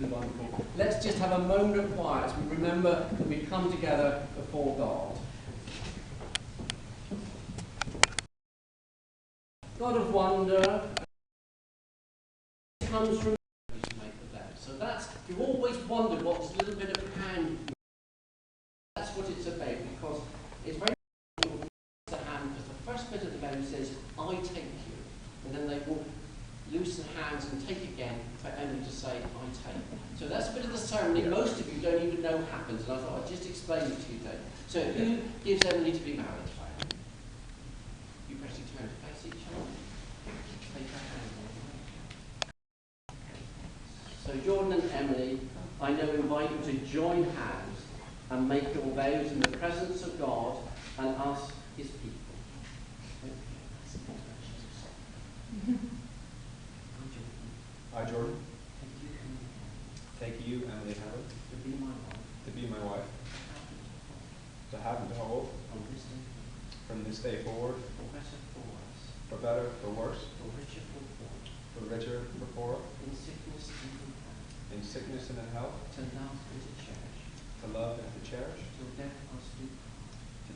wonderful. Let's just have a moment of quiet as we remember that we come together before God. God of wonder comes from to make the bed. So that's, you've always wondered what this little bit of hand, that's what it's about, because it's very important to the hand, because the first bit of the bow says, I take you. And then they will loosen hands and take again for Emily to say, I take. So that's a bit of the ceremony most of you don't even know happens, and I thought I'd just explain it to you then. So who gives Emily to be married? You press your turn to face each other. Take her hand. So Jordan and Emily, I now invite you to join hands and make your vows in the presence of God and us, his people. I, Jordan, take you, Emily Howard, to be my wife, to have and to hold, from this day forward, for better, for worse, for richer, for poorer, in sickness and in health, to love and to cherish, to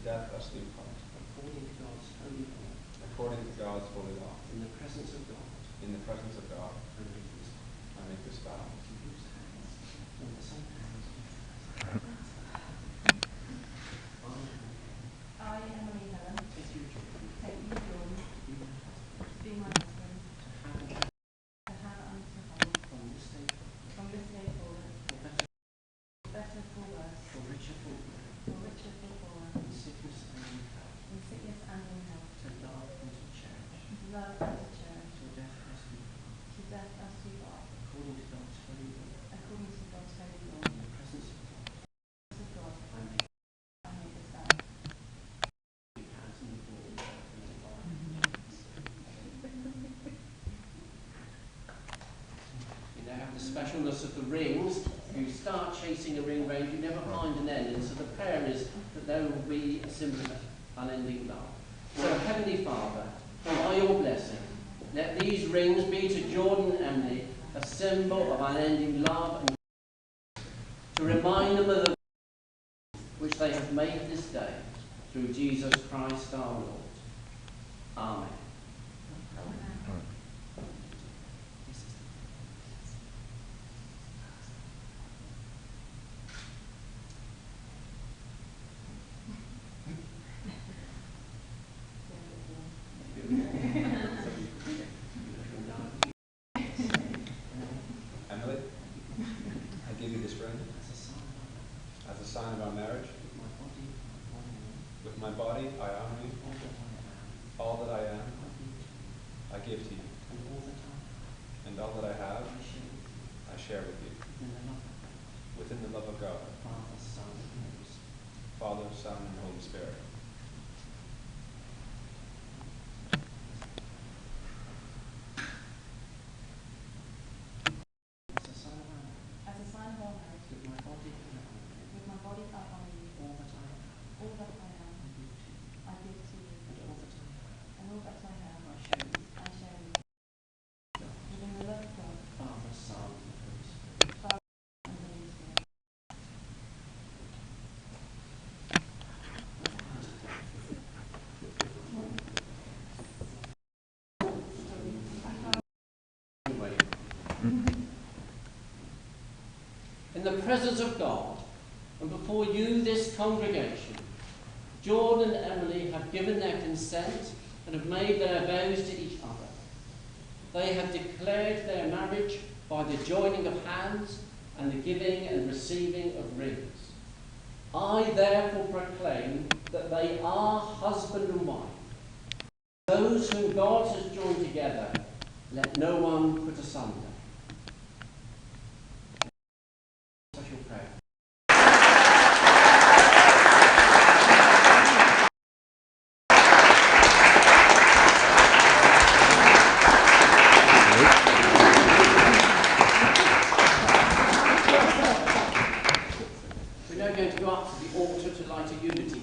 death us do part, according to God's holy law, in the presence of God, I make this vow. I, Emily Helen, take you, Jordan, to be my husband, to have and to hold, from this day forward, better for worse, for richer for poorer, in sickness and in health, to love and to cherish, till death us do part, according to God's holy law, in the presence of God, I make this vow. You now have the specialness of the rings. You start chasing a ring round, you never find an end, and so the prayer is that there will be a symbol of unending love. So, Heavenly Father, by your blessing, let these rings be to Jordan and Emily a symbol of unending love and to remind them of the which they have made this day through Jesus Christ our Lord. Amen. Emily, I give you this ring as a sign of our marriage. With my body, I honor you. All that I am, I give to you. And all that I have, I share with you. Within the love of God, Father, Son, and Holy Spirit. As a sign of our marriage, with my body I honor you. All that I am, I give to you. And all that I have, I share with you. Within the love of God, Father, Son, and Holy Spirit. Father, and Holy Spirit. In the presence of God, and before you, this congregation, Jordan and Emily have given their consent and have made their vows to each other. They have declared their marriage by the joining of hands and the giving and receiving of rings. I therefore proclaim that they are husband and wife. Those whom God has joined together, let no one put asunder. Special prayer. We're now going to go up to the altar to light a unity.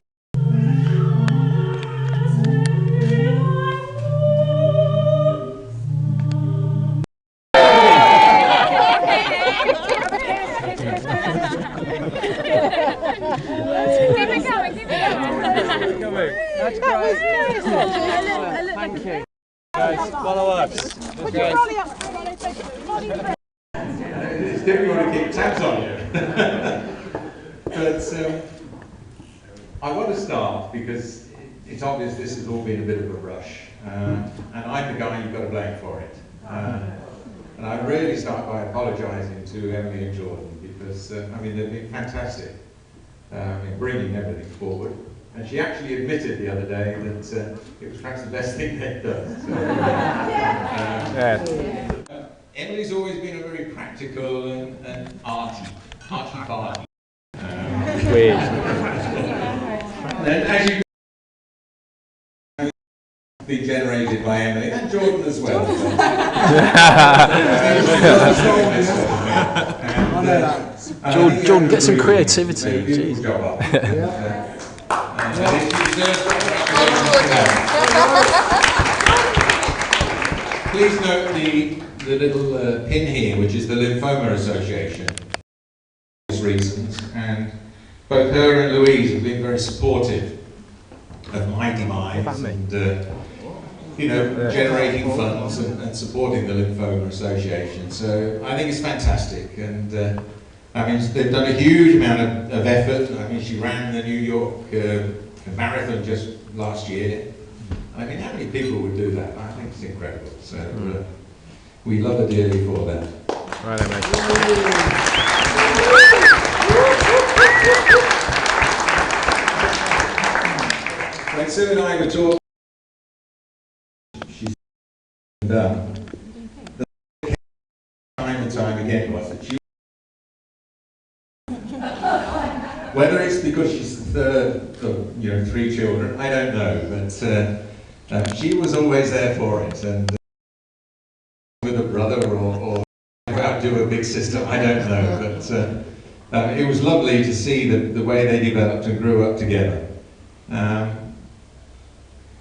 keep tabs on you. But I want to start because it's obvious this has all been a bit of a rush. And I'm the guy you've got to blame for it. And I really start by apologising to Emily and Jordan because, I mean, they've been fantastic in bringing everything forward. And she actually admitted the other day that it was perhaps the best thing they'd done. So, Emily's always been a very practical and arty party. Weird. And as you be generated by Emily and Jordan as well. Jordan, get some creativity. Beautiful job. Please note the little pin here, which is the Lymphoma Association. Reasons, and both her and Louise have been very supportive of my demise and generating funds and supporting the Lymphoma Association. So I think it's fantastic, and I mean they've done a huge amount of effort. I mean she ran the New York marathon just last year. I mean how many people would do that? I think it's incredible. So we love her dearly for that. Right, mate. When Sue and I were talking, she's done. The time and time again was that she, whether it's because she's the third of 3 children, I don't know, but she was always there for it, and with a brother or outdo a big sister, I don't know, but it was lovely to see the way they developed and grew up together.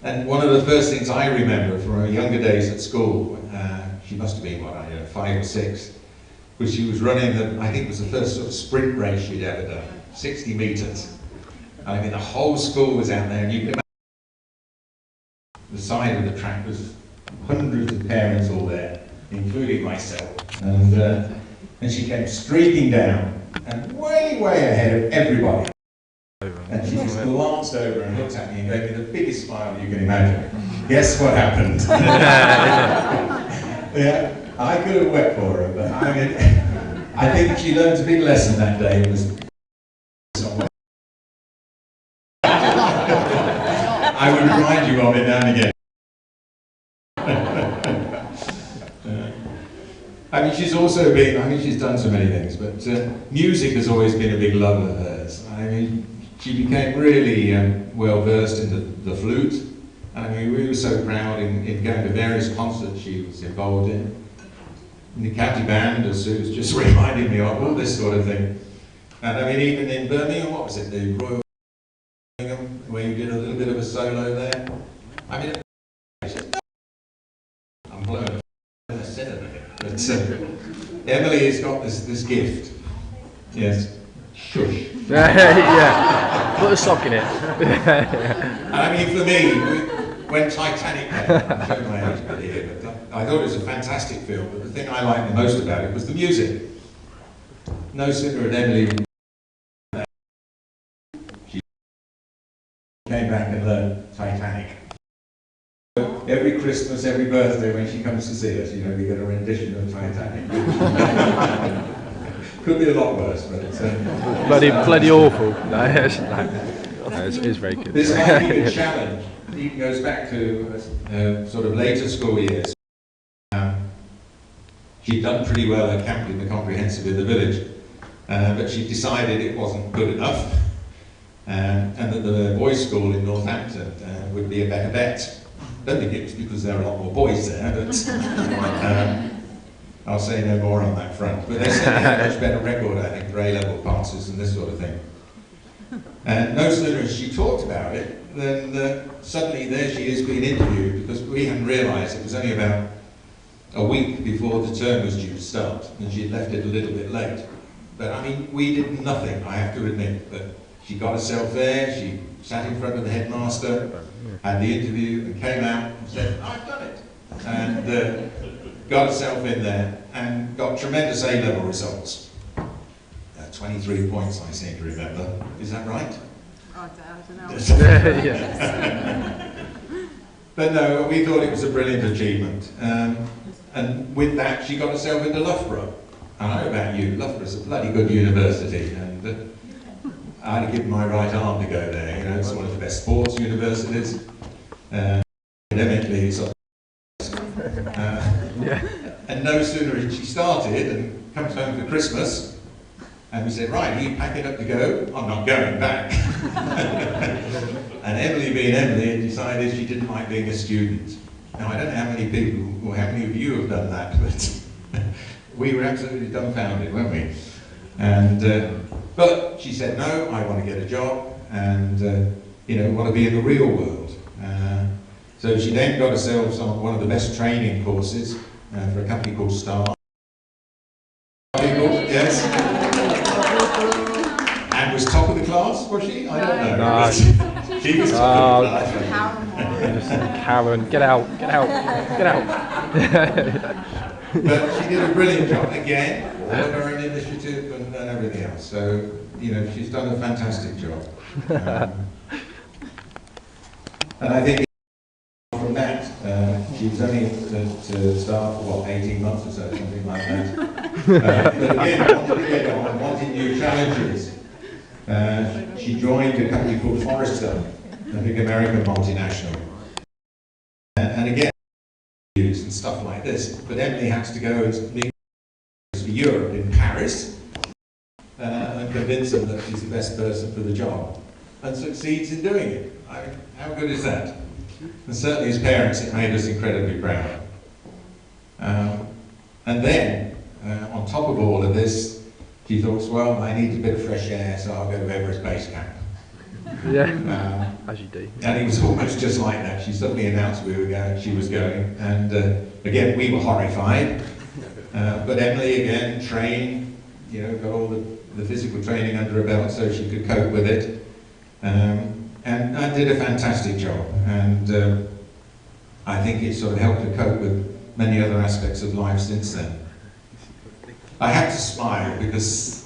And one of the first things I remember from her younger days at school, she must have been, 5 or 6, was she was running I think it was the first sort of sprint race she'd ever done, 60 metres. I mean, the whole school was out there, and you can imagine the side of the track was hundreds of parents all there, including myself. And she came streaking down, and way ahead of everybody. And she just glanced over and looked at me and gave me the biggest smile you can imagine. Guess what happened? Yeah, I could have wept for her, but I mean, I think she learned a big lesson that day. It was somewhere. I would remind you of it now and again. I mean, she's also been, she's done so many things, but music has always been a big love of hers. I mean, she became really well versed in the flute. I mean, we were so proud in going to various concerts she was involved in the county band, as Sue's just reminded me of, all this sort of thing. And I mean, even in Birmingham, what was it, the Royal Birmingham, where you did a little bit of a solo there. I mean, I'm blown away. But Emily has got this gift. Yes. Shush. Yeah. Put a sock in it. And I mean, for me, when Titanic came, I'm showing my age a bit here, but I thought it was a fantastic film, but the thing I liked the most about it was the music. No sooner had Emily she came back and learned Titanic. Every Christmas, every birthday, when she comes to see us, we get a rendition of Titanic. Could be a lot worse, but it's bloody awful. No, it's very good. This might be a challenge. It goes back to sort of later school years. She'd done pretty well at Camp the Comprehensive in the village, but she decided it wasn't good enough, and that the boys' school in Northampton would be a better bet. I don't think it was because there are a lot more boys there, but I'll say no more on that front. But they certainly had a much better record, I think, for A-level passes and this sort of thing. And no sooner as she talked about it, then suddenly there she is being interviewed, because we hadn't realised it was only about a week before the term was due to start, and she'd left it a little bit late. But I mean, we did nothing, I have to admit. But she got herself there, she sat in front of the headmaster, had the interview, and came out and said, I've done it. And got herself in there, and got tremendous A-level results. 23 points, I seem to remember. Is that right? I don't know. Yeah. But no, we thought it was a brilliant achievement. And with that, she got herself into Loughborough. I know about you, Loughborough's a bloody good university, and I had to give my right arm to go there. You know, it's one of the best sports universities. Academically, it's and no sooner had she started and comes home for Christmas, and we said, right, are you packing up to go? I'm not going back. And Emily, being Emily, had decided she didn't like being a student. Now, I don't know how many people, or how many of you have done that, but we were absolutely dumbfounded, weren't we? And, but she said, no, I want to get a job, and, you know, want to be in the real world. So she then got herself on one of the best training courses for a company called Star. Yes. And was top of the class, was she? I don't know. No. She was top of the class. Karen, get out, get out, get out. But she did a brilliant job again, all of her own initiative and everything else. So, you know, she's done a fantastic job. And I think from that, she was only to start for what, 18 months or so, something like that. But again, wanted to get on, wanted new challenges. She joined a company called Forrester, a big American multinational. And again, and stuff like this. But Emily has to go and meet for Europe in Paris and convince them that she's the best person for the job, and succeeds in doing it. I mean, how good is that? And certainly as parents, it made us incredibly proud. And then, on top of all of this, she thought, well, I need a bit of fresh air, so I'll go to Everest Base Camp. Yeah, as you do. And it was almost just like that. She suddenly announced she was going, and again, we were horrified. But Emily, again, trained, you know, got all the physical training under her belt so she could cope with it. And I did a fantastic job, and I think it sort of helped her cope with many other aspects of life since then. I had to smile because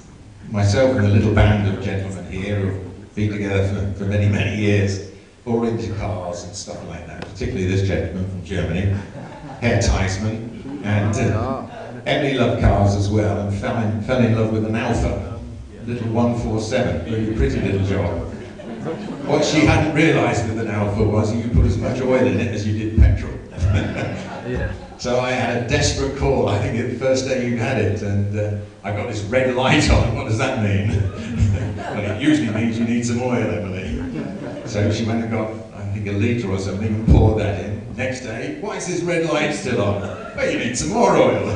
myself and the little band of gentlemen here have been together for many, many years, all into cars and stuff like that, particularly this gentleman from Germany, Herr Theismann, and Emily loved cars as well and fell in love with an Alfa, a little 147, really pretty little job. What she hadn't realised with an Alfa was you could put as much oil in it as you did petrol. Yeah. So I had a desperate call, I think the first day you had it, and I got this red light on. What does that mean? Well, it usually means you need some oil, Emily. So she went and got, I think, a litre or something and poured that in. Next day, why is this red light still on? Well, you need some more oil.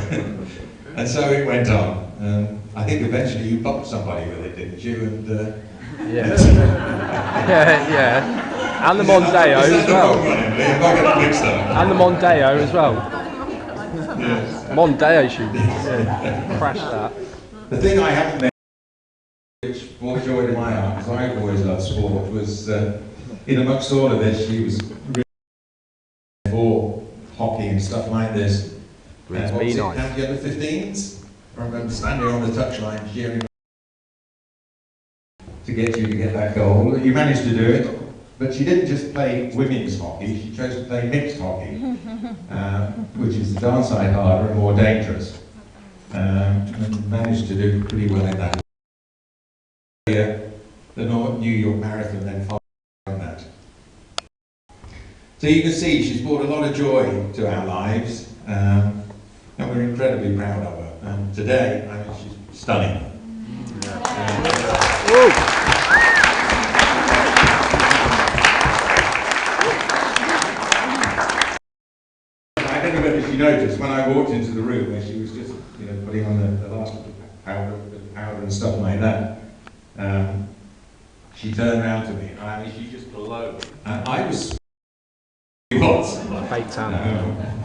And so it went on. I think eventually you bumped somebody with it, didn't you? And, yeah. And the Mondeo as well. And the Mondeo as well. Yes. Mondeo should crash that. The thing I haven't mentioned, which brought joy to my heart, because I've always loved sport, was in amongst all of this, she was really for hockey and stuff like this. What was it, down the under 15s? I remember standing on the touchline cheering to get that goal. You managed to do it, but she didn't just play women's hockey, she chose to play mixed hockey, which is the darn sight harder and more dangerous. And managed to do pretty well in that. The New York Marathon then followed on that. So you can see she's brought a lot of joy to our lives, and we're incredibly proud of her. And today, I mean, she's stunning. I don't know whether she noticed when I walked into the room where she was just, you know, putting on the last powder and stuff like that. She turned around to me, and I mean, she just glowed. And I was. Fake tan.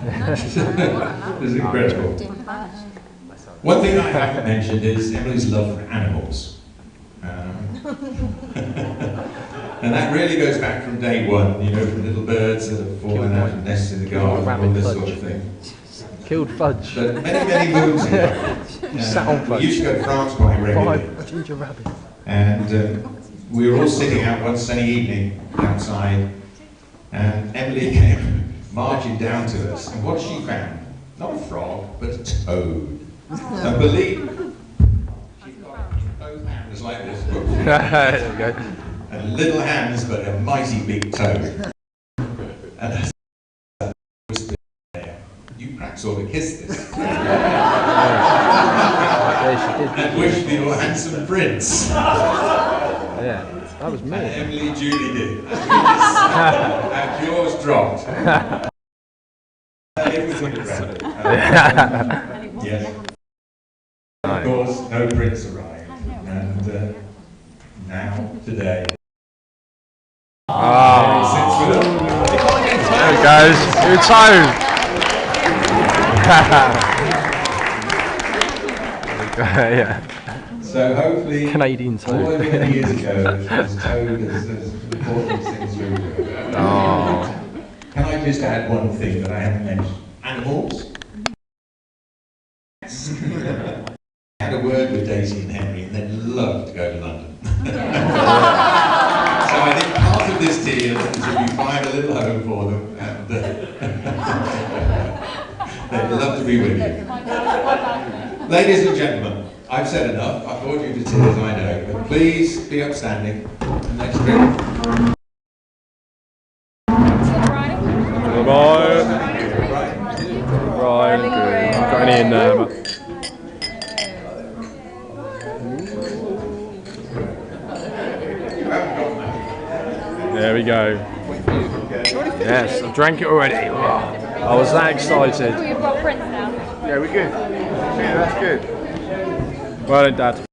It was incredible. One thing I haven't mentioned is Emily's love for animals. And that really goes back from day one, you know, from little birds that have fallen out of nests in the garden, all this sort of thing. killed Fudge. But many moons ago, Sat on we used to go to France quite regularly. 5 ginger rabbits. And we were all sitting out one sunny evening outside, and Emily came marching down to us. And what she found, not a frog, but a toad. And believe me, she's got both hands like this, There we go. and little hands, but a mighty big toad. And as I was there, you perhaps ought to kiss this. Yeah, she did. And wish for your handsome prince. Yeah, that was And me. Emily Julie did. And yours dropped. Everything around. Yes. Of course, no prince arrived. And now, today. Sits with us. There it goes. Your toe. Yeah. So hopefully, Canadian all toad. of many years ago, this toad has brought these things through. Oh. Can I just add one thing that I haven't mentioned? Animals. I had a word with Daisy and Henry, and they'd love to go to London. So I think part of this deal is that we find a little home for them, and they'd love to be with you. Ladies and gentlemen, I've said enough. I've bored you to tears, I know, but please be upstanding and let's drink. Goodbye. Right, good. Got any in there, but... There we go. Yes, I drank it already. I was that excited. You've got Prince now. Yeah, we're good. Yeah, that's good. Well done, Dad.